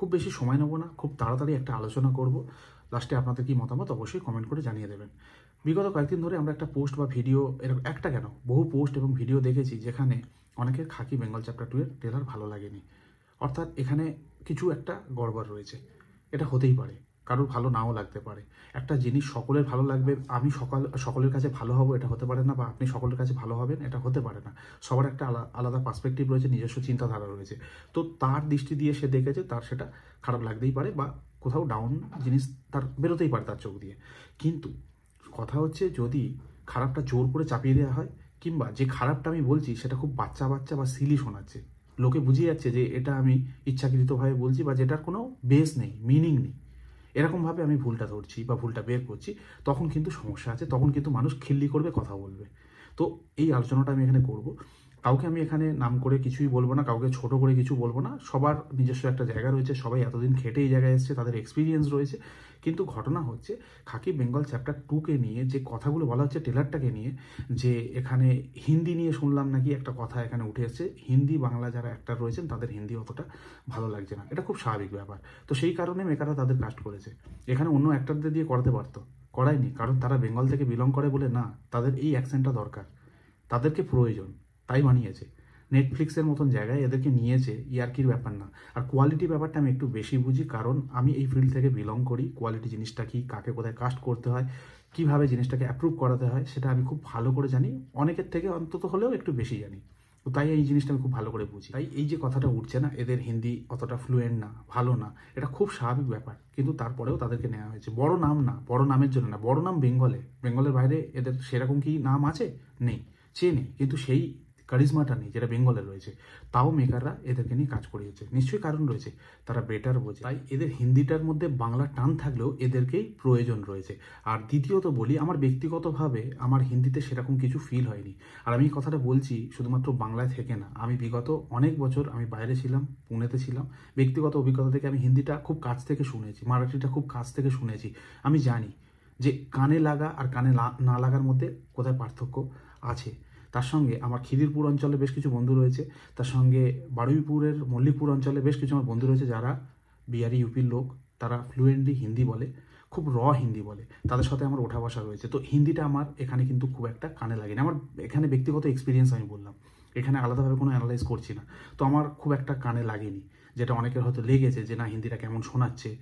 খুব বেশি সময় নেব না, খুব তাড়াতাড়ি একটা আলোচনা করব। লাস্টে আপনাদের কি মতামত অবশ্যই কমেন্ট করে জানিয়ে দেবেন। বিগত কয়েকদিন ধরে আমরা একটা পোস্ট বা ভিডিও, এরকম একটা কেন বহু পোস্ট এবং ভিডিও দেখেছি যেখানে অনেকের খাকি বেঙ্গল চ্যাপ্টার 2 এর ট্রেলার ভালো লাগেনি। অর্থাৎ এখানে কিছু একটা গড়বড় রয়েছে। এটা হতেই পারে, কারোর ভালো নাও লাগতে পারে। একটা জিনিস সকলের ভালো লাগবে, আমি সকলের কাছে ভালো হব, এটা হতে পারে না, বা আপনি সকলের কাছে ভালো হবেন, এটা হতে পারে না। সবার একটা আলাদা পার্সপেক্টিভ রয়েছে, নিজস্ব চিন্তাধারা রয়েছে। তো তার দৃষ্টি দিয়ে সে দেখেছে, তার সেটা খারাপ লাগতেই পারে, বা কোথাও ডাউন জিনিস তার বেরোতেই পারে তার চোখ দিয়ে। কিন্তু কথা হচ্ছে, যদি খারাপটা জোর করে চাপিয়ে দেওয়া হয়, কিংবা যে খারাপটা আমি বলছি সেটা খুব বাচ্চা বাচ্চা বা সিলি শোনাচ্ছে, লোকে বুঝে যাচ্ছে যে এটা আমি ইচ্ছাকৃতভাবে বলছি, বা যেটার কোনো বেস নেই, মিনিং নেই, এরকমভাবে আমি ভুলটা ধরছি বা ভুলটা বের করছি, তখন কিন্তু সমস্যা আছে, তখন কিন্তু মানুষ খিল্লি করবে, কথা বলবে। তো এই আলোচনাটা আমি এখানে করব। কাউকে আমি এখানে নাম করে কিছুই বলবো না, কাউকে ছোট করে কিছু বলবো না। সবার নিজস্ব একটা জায়গা রয়েছে, সবাই এতদিন খেটে এই জায়গায় এসেছে, তাদের এক্সপিরিয়েন্স রয়েছে। কিন্তু ঘটনা হচ্ছে, খাকি বেঙ্গল চ্যাপ্টার 2-কে নিয়ে যে কথাগুলো বলা হচ্ছে, ট্রেলারটাকে নিয়ে, যে এখানে হিন্দি নিয়ে শুনলাম নাকি একটা কথা এখানে উঠে এসছে। হিন্দি বাংলা যারা অ্যাক্টার রয়েছেন তাদের হিন্দি অতটা ভালো লাগছে না, এটা খুব স্বাভাবিক ব্যাপার। তো সেই কারণে মেকাররা তাদের কাস্ট করেছে। এখানে অন্য অ্যাক্টারদের দিয়ে করাতে পারতো, করায়নি, কারণ তারা বেঙ্গল থেকে বিলং করে বলে না, তাদের এই অ্যাকসেন্টটা দরকার, তাদেরকে প্রয়োজন, তাই বানিয়েছে। নেটফ্লিক্সের মতন জায়গায় এদেরকে নিয়েছে, ইয়ার্কির ব্যাপার না। আর কোয়ালিটি ব্যাপারটা আমি একটু বেশি বুঝি, কারণ আমি এই ফিল্ড থেকে বিলং করি। কোয়ালিটি জিনিসটা কি, কাকে কোথায় কাস্ট করতে হয়, কিভাবে জিনিসটাকে অ্যাপ্রুভ করাতে হয়, সেটা আমি খুব ভালো করে জানি, অনেকের থেকে অন্তত হলেও একটু বেশি জানি। তো তাই এই জিনিসটা আমি খুব ভালো করে বুঝি। তাই এই যে কথাটা উঠছে না, এদের হিন্দি অতটা ফ্লুয়েন্ট না, ভালো না, এটা খুব স্বাভাবিক ব্যাপার। কিন্তু তারপরেও তাদেরকে নেওয়া হয়েছে। বড় নাম না, বড় নামের জন্য না, বড় নাম বেঙ্গলের বাইরে এদের সেরকম কি নাম আছে? নেই, চেনে, কিন্তু সেই কারিজমাটা নেই যেটা বেঙ্গলের রয়েছে। তাও মেকাররা এদেরকে নিয়ে কাজ করিয়েছে, নিশ্চয়ই কারণ রয়েছে, তারা বেটার বোঝে। তাই এদের হিন্দিটার মধ্যে বাংলা টান থাকলেও এদেরকেই প্রয়োজন রয়েছে। আর দ্বিতীয়ত বলি, আমার ব্যক্তিগতভাবে আমার হিন্দিতে সেরকম কিছু ফিল হয়নি। আর আমি এই কথাটা বলছি শুধুমাত্র বাংলায় থেকে না, আমি বিগত অনেক বছর আমি বাইরে ছিলাম, পুনেতে ছিলাম। ব্যক্তিগত অভিজ্ঞতা থেকে আমি হিন্দিটা খুব কাছ থেকে শুনেছি, মারাঠিটা খুব কাছ থেকে শুনেছি। আমি জানি যে কানে লাগা আর কানে না লাগার মধ্যে কোথায় পার্থক্য আছে। তার সঙ্গে আমার খিদিরপুর অঞ্চলে বেশ কিছু বন্ধু রয়েছে, তার সঙ্গে বারুইপুরের মল্লিকপুর অঞ্চলে বেশ কিছু আমার বন্ধু রয়েছে যারা বিহারি, ইউপির লোক। তারা ফ্লুয়েন্টলি হিন্দি বলে, খুব হিন্দি বলে, তাদের সাথে আমার ওঠা বসা রয়েছে। তো হিন্দিটা আমার এখানে কিন্তু খুব একটা কানে লাগেনি। আমার এখানে ব্যক্তিগত এক্সপিরিয়েন্স আমি বললাম, এখানে আলাদাভাবে কোনো অ্যানালাইজ করছি না। তো আমার খুব একটা কানে লাগেনি, যেটা অনেকের হয়তো লেগেছে যে না হিন্দিটা কেমন শোনাচ্ছে।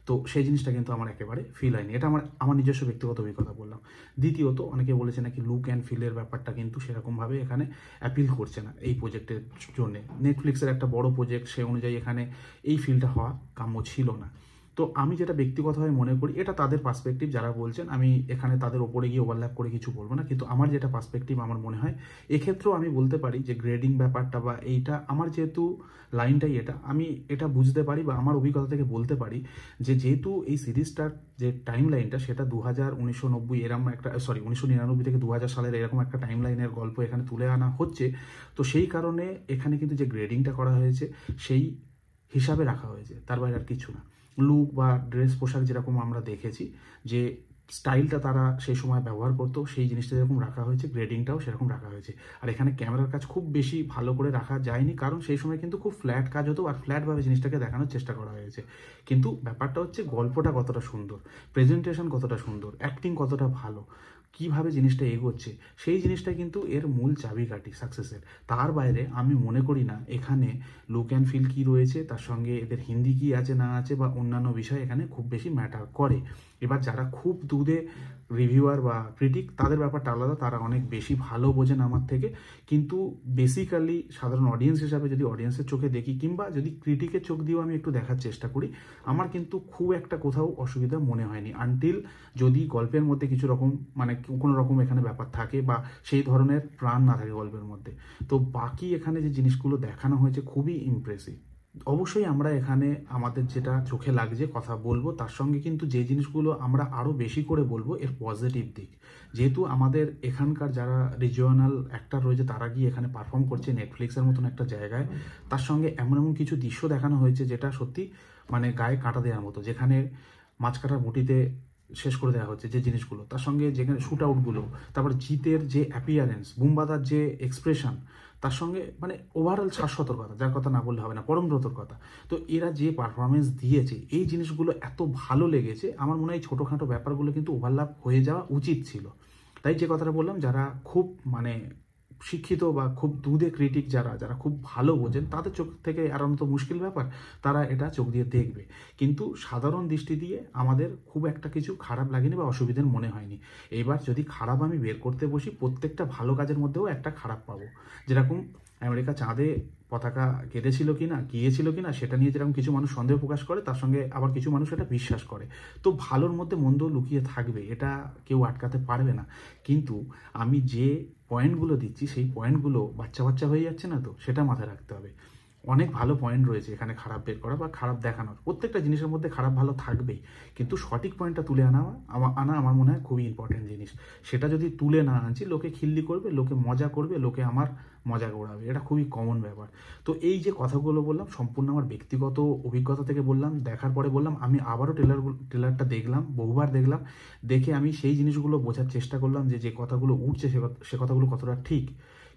তো সেই জিনিসটা কিন্তু আমার একেবারে ফিল হয়নি। এটা আমার নিজস্ব ব্যক্তিগত অভিজ্ঞতা বললাম। দ্বিতীয়ত, অনেকে বলেছে নাকি লুক অ্যান্ড ফিলের ব্যাপারটা কিন্তু সেরকমভাবে এখানে অ্যাপিল করছে না এই প্রজেক্টের জন্য। নেটফ্লিক্সের একটা বড় প্রজেক্ট, সে অনুযায়ী এখানে এই ফিলটা হওয়া কাম্য ছিল না। তো আমি যেটা ব্যক্তিগতভাবে মনে করি, এটা তাদের পার্সপেক্টিভ যারা বলছেন, আমি এখানে তাদের ওপরে গিয়ে ওভারল্যাপ করে কিছু বলবো না। কিন্তু আমার যেটা পার্সপেক্টিভ আমার মনে হয়, এক্ষেত্রেও আমি বলতে পারি যে গ্রেডিং ব্যাপারটা বা এইটা, আমার যেহেতু লাইনটাই এটা, আমি এটা বুঝতে পারি বা আমার অভিজ্ঞতা থেকে বলতে পারি যে যেহেতু এই সিরিজটার যে টাইম লাইনটা সেটা 1990 এরকম একটা, 1999 থেকে 2000 সালের এরকম একটা টাইম লাইনের গল্প এখানে তুলে আনা হচ্ছে। তো সেই কারণে এখানে কিন্তু যে গ্রেডিংটা করা হয়েছে সেই হিসাবে রাখা হয়েছে, তার বাইরে আর কিছু না। লুক বা ড্রেস পোশাক যেরকম আমরা দেখেছি, যে স্টাইলটা তারা সেই সময় ব্যবহার করতো, সেই জিনিসটা যেরকম রাখা হয়েছে, গ্রেডিংটাও সেরকম রাখা হয়েছে। আর এখানে ক্যামেরার কাজ খুব বেশি ভালো করে রাখা যায়নি, কারণ সেই সময় কিন্তু খুব ফ্ল্যাট কাজ হতো, আর ফ্ল্যাটভাবে জিনিসটাকে দেখানোর চেষ্টা করা হয়েছে। কিন্তু ব্যাপারটা হচ্ছে গল্পটা কতটা সুন্দর, প্রেজেন্টেশন কতটা সুন্দর, অ্যাক্টিং কতটা ভালো, কিভাবে জিনিসটা এগোচ্ছে, সেই জিনিসটা কিন্তু এর মূল চাবিকাঠি সাকসেসের। তার বাইরে আমি মনে করি না এখানে লুক অ্যান্ড ফিল কী রয়েছে, তার সঙ্গে এদের হিন্দি কী আছে না আছে বা অন্যান্য বিষয় এখানে খুব বেশি ম্যাটার করে। এবার যারা খুব দুধে রিভিউয়ার বা ক্রিটিক, তাদের ব্যাপারটা আলাদা, তারা অনেক বেশি ভালো বোঝেন আমার থেকে। কিন্তু বেসিক্যালি সাধারণ অডিয়েন্স হিসাবে যদি অডিয়েন্সের চোখে দেখি, কিংবা যদি ক্রিটিকের চোখ দিয়েও আমি একটু দেখার চেষ্টা করি, আমার কিন্তু খুব একটা কোথাও অসুবিধা মনে হয়নি, আনটিল যদি গল্পের মধ্যে কিছু রকম মানে কোনো রকম এখানে ব্যাপার থাকে বা সেই ধরনের প্রাণ না থাকে গল্পের মধ্যে। তো বাকি এখানে যে জিনিসগুলো দেখানো হয়েছে খুবই ইমপ্রেসিভ। অবশ্যই আমরা এখানে আমাদের যেটা চোখে লাগছে কথা বলবো, তার সঙ্গে কিন্তু যে জিনিসগুলো আমরা আরও বেশি করে বলবো এর পজিটিভ দিক। যেহেতু আমাদের এখানকার যারা রিজিওনাল অ্যাক্টর রয়েছে তারা গিয়ে এখানে পারফর্ম করছে নেটফ্লিক্সের মতন একটা জায়গায়, তার সঙ্গে এমন এমন কিছু দৃশ্য দেখানো হয়েছে যেটা সত্যি মানে গায়ে কাঁটা দেওয়ার মতো, যেখানে মাছ কাটার মুটিতে শেষ করে দেওয়া হচ্ছে যে জিনিসগুলো, তার সঙ্গে যেখানে শ্যুট আউটগুলো, তারপর জিতের যে অ্যাপিয়ারেন্স, বুম্বাদার যে এক্সপ্রেশন, তার সঙ্গে মানে ওভারঅল শাশ্বতর কথা, যার কথা না বললে হবে না, পরমব্রতর কথা। তো এরা যে পারফরমেন্স দিয়েছে, এই জিনিসগুলো এত ভালো লেগেছে, আমার মনে হয় ছোটোখাটো ব্যাপারগুলো কিন্তু ওভারল্যাপ হয়ে যাওয়া উচিত ছিল। তাই যে কথাটা বললাম, যারা খুব মানে শিক্ষিত বা খুব দুধে ক্রিটিক, যারা যারা খুব ভালো বোঝেন, তাদের চোখ থেকে এড়ানো তো মুশকিল ব্যাপার, তারা এটা চোখ দিয়ে দেখবে। কিন্তু সাধারণ দৃষ্টি দিয়ে আমাদের খুব একটা কিছু খারাপ লাগেনি বা অসুবিধার মনে হয়নি। এইবার যদি খারাপ আমি বের করতে বসি, প্রত্যেকটা ভালো কাজের মধ্যেও একটা খারাপ পাবো। যেরকম আমেরিকা চাঁদে পতাকা গেঁথেছিল কি না, গিয়েছিল কি না, সেটা নিয়ে যেরকম কিছু মানুষ সন্দেহ প্রকাশ করে, তার সঙ্গে আবার কিছু মানুষ এটা বিশ্বাস করে। তো ভালোর মধ্যে মন্দ লুকিয়ে থাকবে, এটা কেউ আটকাতে পারবে না। কিন্তু আমি যে পয়েন্টগুলো দিচ্ছি, সেই পয়েন্টগুলো বাচ্চা বাচ্চা হয়ে যাচ্ছে না, তো সেটা মাথায় রাখতে হবে। অনেক ভালো পয়েন্ট রয়েছে এখানে খারাপ বের করা বা খারাপ দেখানোর, প্রত্যেকটা জিনিসের মধ্যে খারাপ ভালো থাকবেই। কিন্তু সঠিক পয়েন্টটা তুলে আনা আমার মনে হয় খুবই ইম্পর্টেন্ট জিনিস। সেটা যদি তুলে না আনছি, লোকে খিল্লি করবে, লোকে মজা করবে, লোকে আমার মজা ওড়াবে, এটা খুবই কমন ব্যাপার। তো এই যে কথাগুলো বললাম, সম্পূর্ণ আমার ব্যক্তিগত অভিজ্ঞতা থেকে বললাম, দেখার পরে বললাম। আমি আবারও ট্রেলারটা দেখলাম, বহুবার দেখলাম, দেখে আমি সেই জিনিসগুলো বোঝার চেষ্টা করলাম যে যে কথাগুলো উঠছে সে কথাগুলো কতটা ঠিক।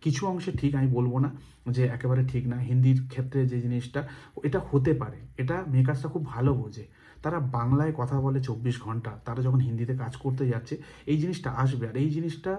কিছু অংশে ঠিক, আমি বলবো না যে একেবারে ঠিক না। হিন্দির ক্ষেত্রে যে জিনিসটা, এটা হতে পারে, এটা মেকার্সরা খুব ভালো বোঝে। তারা বাংলায় কথা বলে 24 ঘন্টা, তারা যখন হিন্দিতে কাজ করতে যাচ্ছে এই জিনিসটা আসবে, আর এই জিনিসটা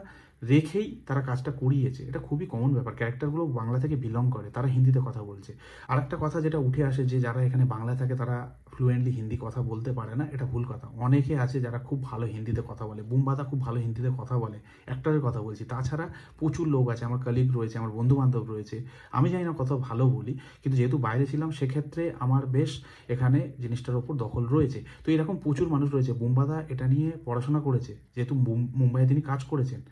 রেখেই তারা কাজটা করিয়েছে। এটা খুবই কমন ব্যাপার, ক্যারেক্টারগুলো বাংলা থেকে বিলং করে, তারা হিন্দিতে কথা বলছে। আর একটা কথা যেটা উঠে আসে, যে যারা এখানে বাংলা থাকে তারা ফ্লুয়েন্টলি হিন্দি কথা বলতে পারে না, এটা ভুল কথা। অনেকে আছে যারা খুব ভালো হিন্দিতে কথা বলে, বুমবাদা খুব ভালো হিন্দিতে কথা বলে, অ্যাক্টরের কথা বলছি। তাছাড়া প্রচুর লোক আছে, আমার কলিগ রয়েছে, আমার বন্ধু বান্ধব রয়েছে, আমি জানি না কত ভালো বলি, কিন্তু যেহেতু বাইরে ছিলাম সেক্ষেত্রে আমার বেশ এখানে জিনিসটার ওপর দখল রয়েছে। তো এরকম প্রচুর মানুষ রয়েছে। বুমবাদা এটা নিয়ে পড়াশোনা করেছে, যেহেতু মুম্বাইয়ে তিনি কাজ করেছেন,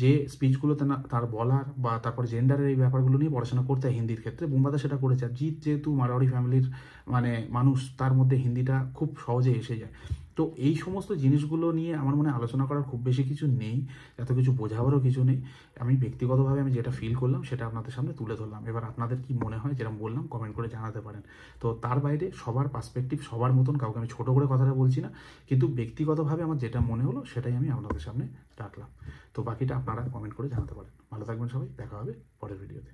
যে স্পিচগুলো তার বলার বা তারপর জেন্ডারের এই ব্যাপারগুলো নিয়ে পড়াশোনা করতে হয় হিন্দির ক্ষেত্রে, বুমবাদা সেটা করেছে। আর জিৎ যেহেতু মারোয়াড়ি ফ্যামিলির মানে মানুষ, তার মধ্যে হিন্দিটা খুব সহজে এসে যায়। তো এই সমস্ত জিনিসগুলো নিয়ে আমার মনে হয় আলোচনা করার খুব বেশি কিছু নেই, এত কিছু বোঝাবারও কিছু নেই। আমি ব্যক্তিগতভাবে আমি যেটা ফিল করলাম সেটা আপনাদের সামনে তুলে ধরলাম। এবার আপনাদের কি মনে হয়, যেরকম বললাম, কমেন্ট করে জানাতে পারেন। তো তার বাইরে সবার পার্সপেক্টিভ সবার মতন, কাউকে আমি ছোটো করে কথাটা বলছি না, কিন্তু ব্যক্তিগতভাবে আমার যেটা মনে হলো সেটাই আমি আপনাদের সামনে রাখলাম। তো বাকিটা আপনারা কমেন্ট করে জানাতে পারেন। ভালো থাকবেন সবাই, দেখা হবে পরের ভিডিওতে।